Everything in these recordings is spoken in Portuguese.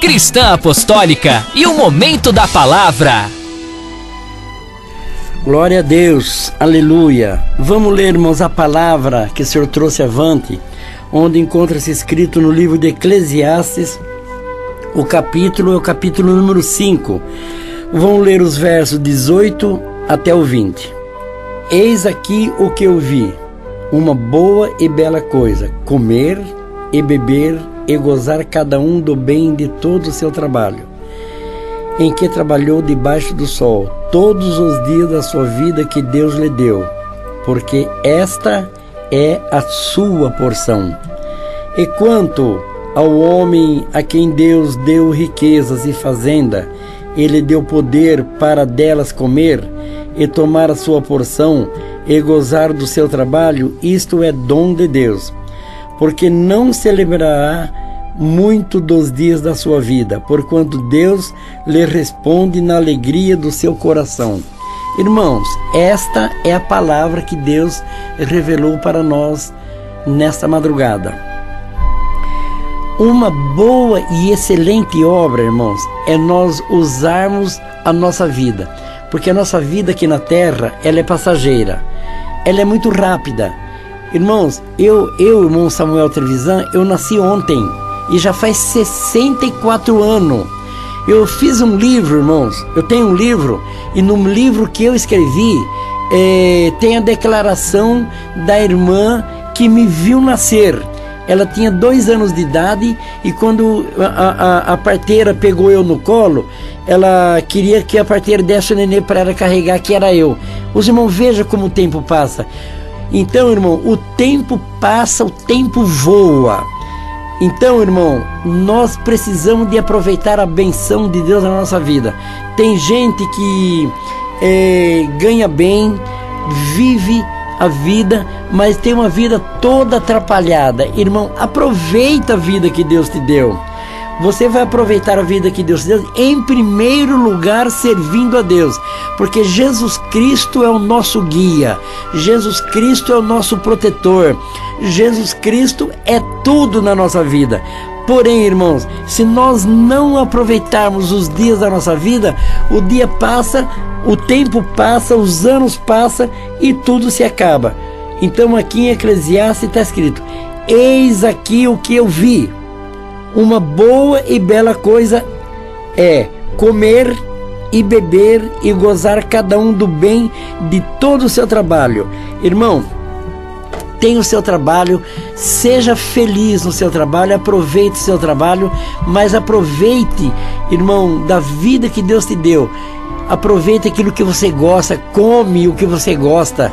Cristã Apostólica e o Momento da Palavra. Glória a Deus, aleluia. Vamos ler, irmãos, a palavra que o Senhor trouxe avante, onde encontra-se escrito no livro de Eclesiastes, o capítulo número 5. Vamos ler os versos 18 até o 20. Eis aqui o que eu vi, uma boa e bela coisa, comer e beber e gozar cada um do bem de todo o seu trabalho, em que trabalhou debaixo do sol, todos os dias da sua vida que Deus lhe deu, porque esta é a sua porção. E quanto ao homem a quem Deus deu riquezas e fazenda, ele deu poder para delas comer e tomar a sua porção e gozar do seu trabalho, isto é dom de Deus, porque não se lembrará muito dos dias da sua vida, porquanto Deus lhe responde na alegria do seu coração. Irmãos, esta é a palavra que Deus revelou para nós nesta madrugada. Uma boa e excelente obra, irmãos, é nós usarmos a nossa vida, porque a nossa vida aqui na terra, ela é passageira, ela é muito rápida. Irmãos, irmão Samuel Trevisan, eu nasci ontem e já faz 64 anos. Eu fiz um livro, irmãos, eu tenho um livro, e no livro que eu escrevi tem a declaração da irmã que me viu nascer. Ela tinha 2 anos de idade e quando a parteira pegou eu no colo, ela queria que a parteira desse o nenê para ela carregar, que era eu. Os irmãos, vejam como o tempo passa. Então, irmão, o tempo passa, o tempo voa. Então, irmão, nós precisamos de aproveitar a benção de Deus na nossa vida. Tem gente que ganha bem, vive a vida, mas tem uma vida toda atrapalhada. Irmão, aproveita a vida que Deus te deu. Você vai aproveitar a vida que Deus te deu, em primeiro lugar, servindo a Deus, porque Jesus Cristo é o nosso guia, Jesus Cristo é o nosso protetor, Jesus Cristo é tudo na nossa vida. Porém, irmãos, se nós não aproveitarmos os dias da nossa vida, o dia passa, o tempo passa, os anos passam e tudo se acaba. Então aqui em Eclesiastes está escrito: eis aqui o que eu vi, uma boa e bela coisa é comer e beber e gozar cada um do bem de todo o seu trabalho. Irmão, tenha o seu trabalho, seja feliz no seu trabalho, aproveite o seu trabalho, mas aproveite, irmão, da vida que Deus te deu. Aproveite aquilo que você gosta, come o que você gosta,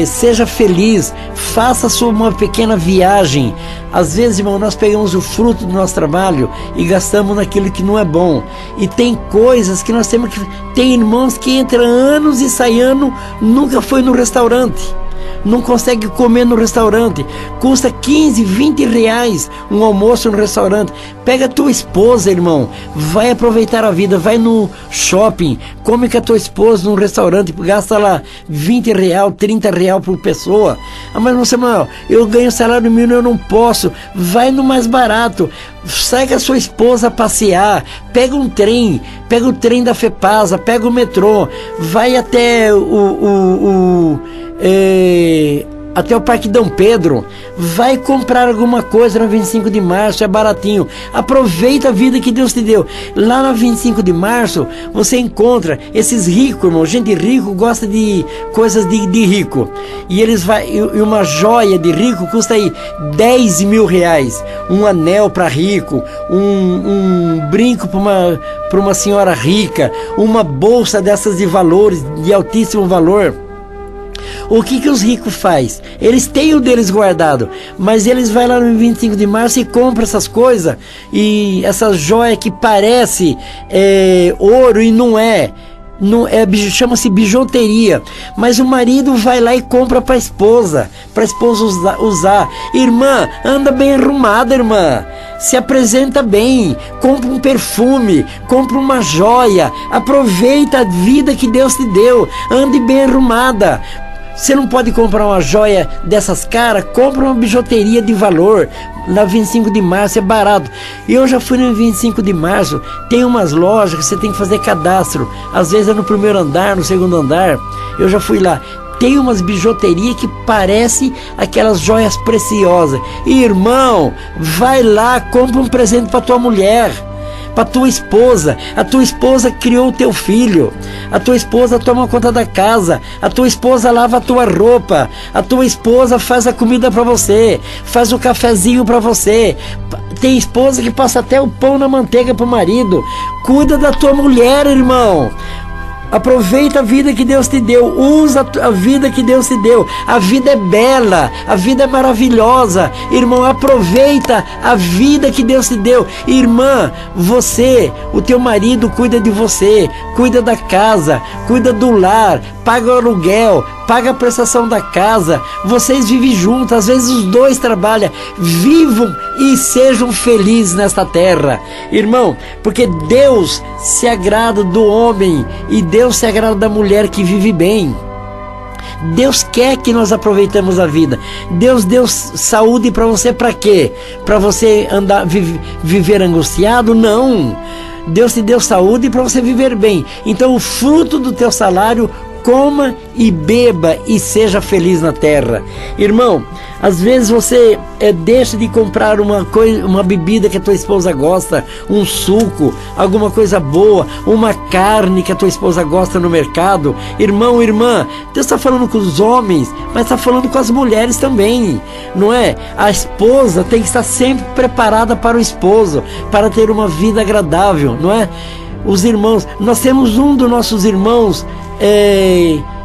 seja feliz, faça uma pequena viagem. Às vezes, irmão, nós pegamos o fruto do nosso trabalho e gastamos naquilo que não é bom. E tem coisas que nós temos que... Tem irmãos que entram anos e saem anos, nunca foi no restaurante, não consegue comer no restaurante, custa 15, 20 reais um almoço no restaurante. Pega a tua esposa, irmão, vai aproveitar a vida, vai no shopping, come com a tua esposa num restaurante, gasta lá 20 real, 30 real por pessoa. Ah, mas não, Samuel, eu ganho salário mínimo, eu não posso. Vai no mais barato, sai com a sua esposa passear, pega um trem, pega o trem da FEPASA, pega o metrô, vai até até o Parque Dom Pedro, vai comprar alguma coisa na 25 de março, é baratinho. Aproveita a vida que Deus te deu. Lá na 25 de março você encontra esses ricos, irmão. Gente rico gosta de coisas de rico, e eles e uma joia de rico custa aí 10 mil reais, um anel para rico, um brinco para uma senhora rica, uma bolsa dessas de valores, de altíssimo valor. O que os ricos fazem? Eles têm o deles guardado, mas eles vão lá no 25 de março e compram essas coisas, e essa joia que parece ouro e não é, chama-se bijuteria, mas o marido vai lá e compra para a esposa usar. Irmã, anda bem arrumada, irmã, se apresenta bem, compra um perfume, compra uma joia, aproveita a vida que Deus te deu, ande bem arrumada. Você não pode comprar uma joia dessas caras, compra uma bijuteria de valor, Na 25 de março é barato. Eu já fui no 25 de março, tem umas lojas que você tem que fazer cadastro. Às vezes é no primeiro andar, no segundo andar. Eu já fui lá. Tem umas bijuterias que parece aquelas joias preciosas. Irmão, vai lá, compra um presente para tua mulher, para tua esposa. A tua esposa criou o teu filho. A tua esposa toma conta da casa. A tua esposa lava a tua roupa. A tua esposa faz a comida para você, faz o cafezinho para você. Tem esposa que passa até o pão na manteiga pro marido. Cuida da tua mulher, irmão. Aproveita a vida que Deus te deu, usa a vida que Deus te deu. A vida é bela, a vida é maravilhosa. Irmão, aproveita a vida que Deus te deu. Irmã, você, o teu marido cuida de você, cuida da casa, cuida do lar, paga o aluguel, paga a prestação da casa. Vocês vivem juntos, às vezes os dois trabalham. Vivam e sejam felizes nesta terra, irmão, porque Deus se agrada do homem e Deus se agrada da mulher que vive bem. Deus quer que nós aproveitemos a vida. Deus deu saúde para você para quê? Para você andar viver angustiado? Não. Deus te deu saúde para você viver bem. Então o fruto do teu salário, coma e beba e seja feliz na terra. Irmão, às vezes você deixa de comprar uma bebida que a tua esposa gosta, um suco, alguma coisa boa, uma carne que a tua esposa gosta no mercado. Irmão, irmã, Deus está falando com os homens, mas está falando com as mulheres também, não é? A esposa tem que estar sempre preparada para o esposo, para ter uma vida agradável, não é? Os irmãos, nós temos um dos nossos irmãos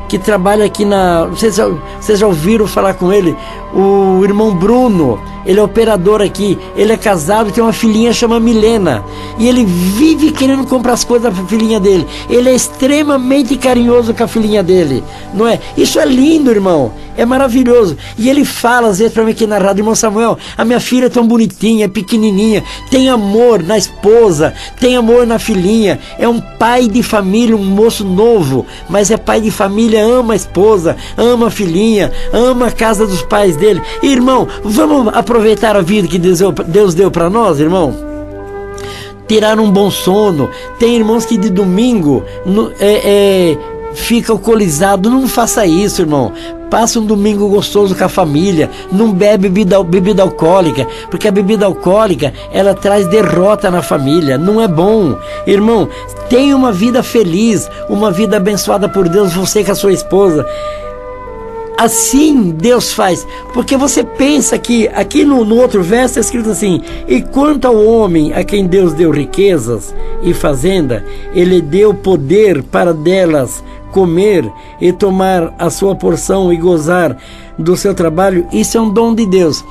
que trabalha aqui não sei se vocês já ouviram falar com ele, o irmão Bruno. Ele é operador aqui, ele é casado, tem uma filhinha chama Milena, e ele vive querendo comprar as coisas para a filhinha dele. Ele é extremamente carinhoso com a filhinha dele, não é? Isso é lindo, irmão, é maravilhoso. E ele fala às vezes para mim aqui na rádio: irmão Samuel, a minha filha é tão bonitinha, é pequenininha, tem amor na esposa, tem amor na filhinha. É um pai de família, um moço novo, mas é pai de família, ama a esposa, ama a filhinha, ama a casa dos pais dele. Irmão, vamos aproveitar a vida que Deus deu para nós, irmão. Tirar um bom sono. Tem irmãos que de domingo fica alcoolizado. Não faça isso, irmão. Passa um domingo gostoso com a família. Não bebe bebida alcoólica, porque a bebida alcoólica, ela traz derrota na família. Não é bom. Irmão, tenha uma vida feliz, uma vida abençoada por Deus, você com a sua esposa. Assim Deus faz, porque você pensa que aqui no outro verso é escrito assim: e quanto ao homem a quem Deus deu riquezas e fazenda, ele deu poder para delas comer e tomar a sua porção e gozar do seu trabalho. Isso é um dom de Deus.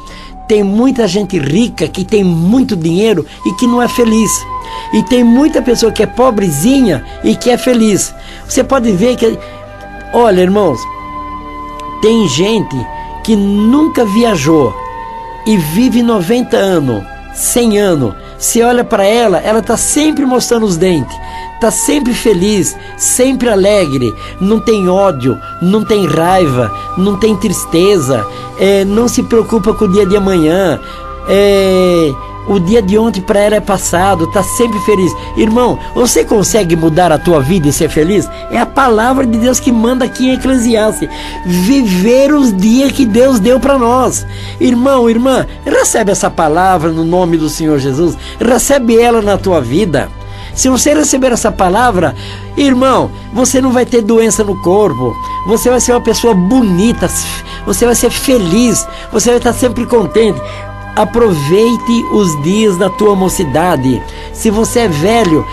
Tem muita gente rica que tem muito dinheiro e que não é feliz, e tem muita pessoa que é pobrezinha e que é feliz. Você pode ver que, olha, irmãos, tem gente que nunca viajou e vive 90 anos, 100 anos. Você olha para ela, ela está sempre mostrando os dentes, está sempre feliz, sempre alegre, não tem ódio, não tem raiva, não tem tristeza, não se preocupa com o dia de amanhã. O dia de ontem para ela é passado, está sempre feliz. Irmão, você consegue mudar a tua vida e ser feliz? É a palavra de Deus que manda aqui em Eclesiastes. Viver os dias que Deus deu para nós. Irmão, irmã, recebe essa palavra no nome do Senhor Jesus. Recebe ela na tua vida. Se você receber essa palavra, irmão, você não vai ter doença no corpo. Você vai ser uma pessoa bonita. Você vai ser feliz. Você vai estar sempre contente. Aproveite os dias da tua mocidade. Se você é velho,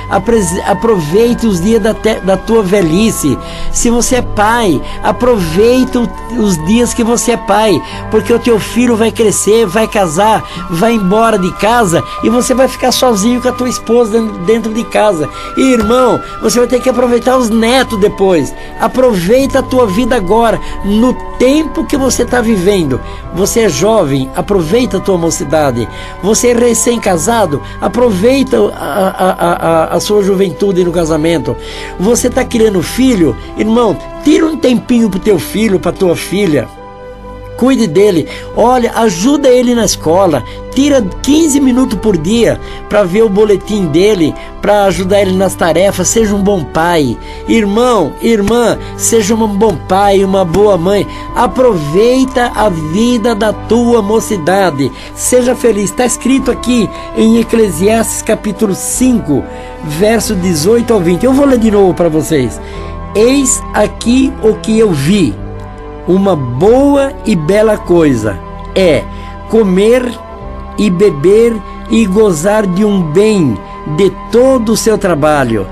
aproveite os dias da tua velhice. Se você é pai, aproveite os dias que você é pai, porque o teu filho vai crescer, vai casar, vai embora de casa e você vai ficar sozinho com a tua esposa dentro de casa. E, irmão, você vai ter que aproveitar os netos depois. Aproveita a tua vida agora, no tempo que você está vivendo. Você é jovem, aproveita a tua mocidade. Você é recém-casado, aproveita a sua juventude no casamento. Você está criando filho, irmão, tira um tempinho pro teu filho, pra tua filha. cuide dele. Olha, ajuda ele na escola. Tira 15 minutos por dia para ver o boletim dele, para ajudar ele nas tarefas. Seja um bom pai. Irmão, irmã, seja um bom pai, uma boa mãe. Aproveita a vida da tua mocidade. Seja feliz. Está escrito aqui em Eclesiastes capítulo 5, verso 18 ao 20. Eu vou ler de novo para vocês. Eis aqui o que eu vi. Uma boa e bela coisa é comer e beber e gozar de um bem de todo o seu trabalho,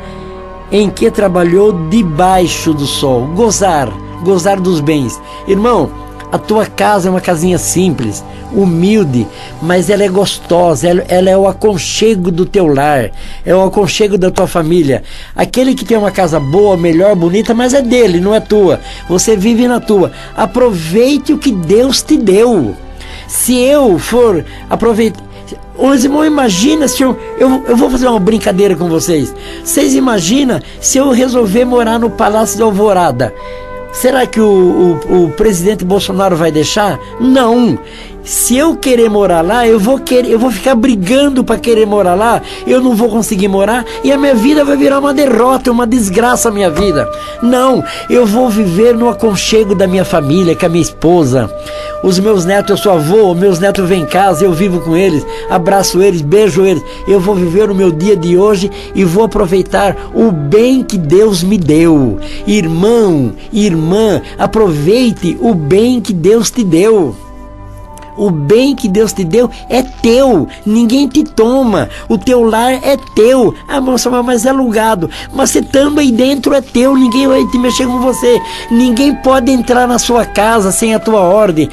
em que trabalhou debaixo do sol. Gozar dos bens. Irmão, a tua casa é uma casinha simples, humilde, mas ela é gostosa, ela é o aconchego do teu lar, é o aconchego da tua família. Aquele que tem uma casa boa, melhor, bonita, mas é dele, não é tua. Você vive na tua. Aproveite o que Deus te deu. Se eu for aproveitar... Os irmãos, imagina se eu vou fazer uma brincadeira com vocês. Vocês imaginam se eu resolver morar no Palácio da Alvorada? Será que o presidente Bolsonaro vai deixar? Não. Se eu querer morar lá, eu vou ficar brigando para querer morar lá, eu não vou conseguir morar e a minha vida vai virar uma derrota, uma desgraça a minha vida. Não, eu vou viver no aconchego da minha família, com a minha esposa. Os meus netos, eu sou avô, meus netos vêm em casa, eu vivo com eles, abraço eles, beijo eles. Eu vou viver o meu dia de hoje e vou aproveitar o bem que Deus me deu. Irmão, irmã, aproveite o bem que Deus te deu. O bem que Deus te deu é teu, ninguém te toma, o teu lar é teu. Ah, moça, mas é alugado. Mas você estando aí dentro é teu, ninguém vai te mexer com você. Ninguém pode entrar na sua casa sem a tua ordem.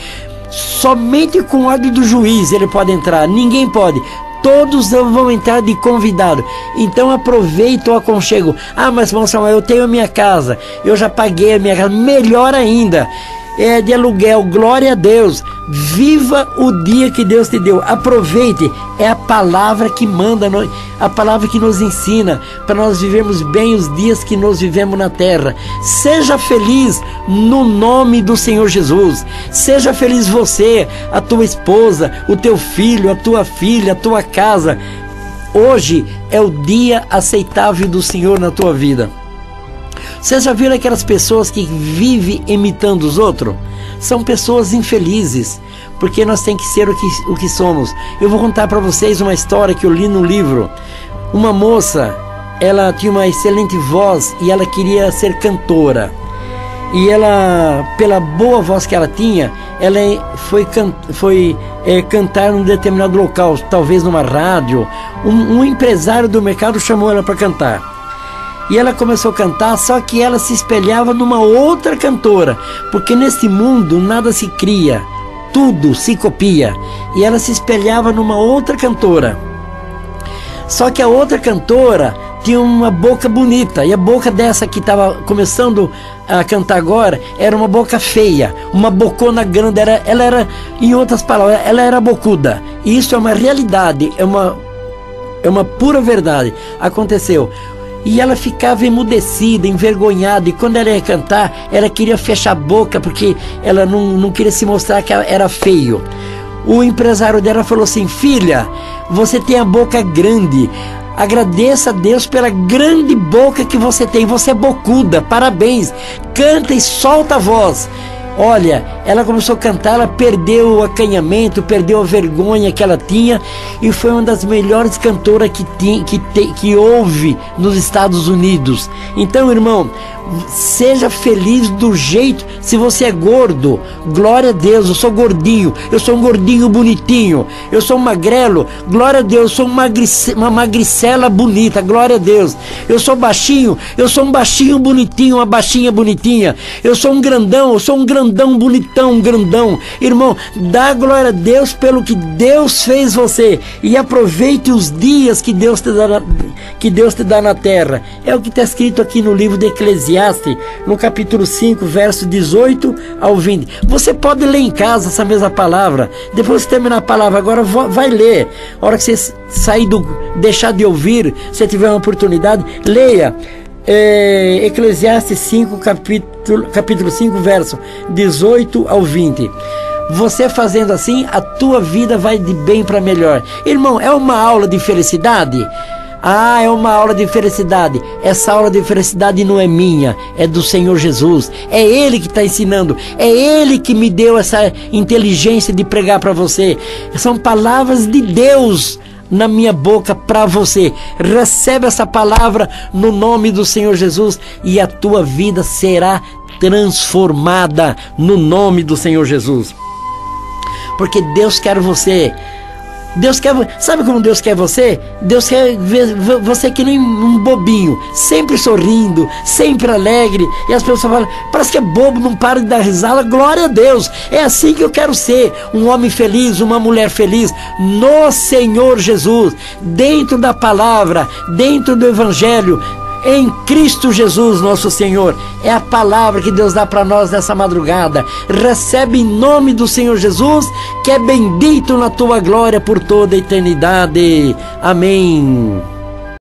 Somente com a ordem do juiz ele pode entrar, ninguém pode. Todos vão entrar de convidado. Então aproveita o aconchego. Ah, mas moça, eu tenho a minha casa, eu já paguei a minha casa. Melhor ainda, é de aluguel, glória a Deus. Viva o dia que Deus te deu. Aproveite, é a palavra que manda, a palavra que nos ensina para nós vivermos bem os dias que nós vivemos na terra. Seja feliz no nome do Senhor Jesus. Seja feliz você, a tua esposa, o teu filho, a tua filha, a tua casa. Hoje é o dia aceitável do Senhor na tua vida. Vocês já viram aquelas pessoas que vivem imitando os outros? São pessoas infelizes, porque nós temos que ser o que somos. Eu vou contar para vocês uma história que eu li no livro. Uma moça, ela tinha uma excelente voz e ela queria ser cantora. E ela, pela boa voz que ela tinha, ela foi cantar num determinado local, talvez numa rádio. Um empresário do mercado chamou ela para cantar. E ela começou a cantar, só que ela se espelhava numa outra cantora, porque nesse mundo nada se cria, tudo se copia. E ela se espelhava numa outra cantora. Só que a outra cantora tinha uma boca bonita, e a boca dessa que estava começando a cantar agora era uma boca feia, uma bocona grande. Ela era, em outras palavras, ela era bocuda. E isso é uma realidade, é uma pura verdade. Aconteceu. E ela ficava emudecida, envergonhada. E quando ela ia cantar, ela queria fechar a boca, porque ela não queria se mostrar que ela era feio. O empresário dela falou assim: filha, você tem a boca grande. Agradeça a Deus pela grande boca que você tem. Você é bocuda, parabéns. Canta e solta a voz. Olha, ela começou a cantar, ela perdeu o acanhamento, perdeu a vergonha que ela tinha e foi uma das melhores cantoras que houve nos Estados Unidos. Então, irmão, seja feliz do jeito. Se você é gordo, glória a Deus, eu sou gordinho, eu sou um gordinho bonitinho. Eu sou um magrelo, glória a Deus, eu sou uma magricela bonita, glória a Deus. Eu sou baixinho, eu sou um baixinho bonitinho, uma baixinha bonitinha. Eu sou um grandão, eu sou um grandão bonitão, um grandão. Irmão, dá glória a Deus pelo que Deus fez você e aproveite os dias que Deus te dá na terra. É o que está escrito aqui no livro de Eclesiastes, no capítulo 5, verso 18 ao 20. Você pode ler em casa essa mesma palavra. Depois que terminar a palavra agora, vai ler. A hora que você deixar de ouvir, se tiver uma oportunidade, leia. Eclesiastes 5, capítulo 5, verso 18 ao 20. Você fazendo assim, a tua vida vai de bem para melhor. Irmão, é uma aula de felicidade? Ah, é uma aula de felicidade. Essa aula de felicidade não é minha, é do Senhor Jesus. É Ele que está ensinando. É Ele que me deu essa inteligência de pregar para você. São palavras de Deus na minha boca para você. Recebe essa palavra no nome do Senhor Jesus e a tua vida será transformada no nome do Senhor Jesus. Porque Deus quer você. Deus quer, sabe como Deus quer você? Deus quer ver você que nem um bobinho, sempre sorrindo, sempre alegre. E as pessoas falam, parece que é bobo, não para de dar risada. Glória a Deus, é assim que eu quero ser, um homem feliz, uma mulher feliz no Senhor Jesus, dentro da palavra, dentro do Evangelho, em Cristo Jesus, nosso Senhor. É a palavra que Deus dá para nós nessa madrugada. Recebe em nome do Senhor Jesus, que é bendito na tua glória por toda a eternidade. Amém.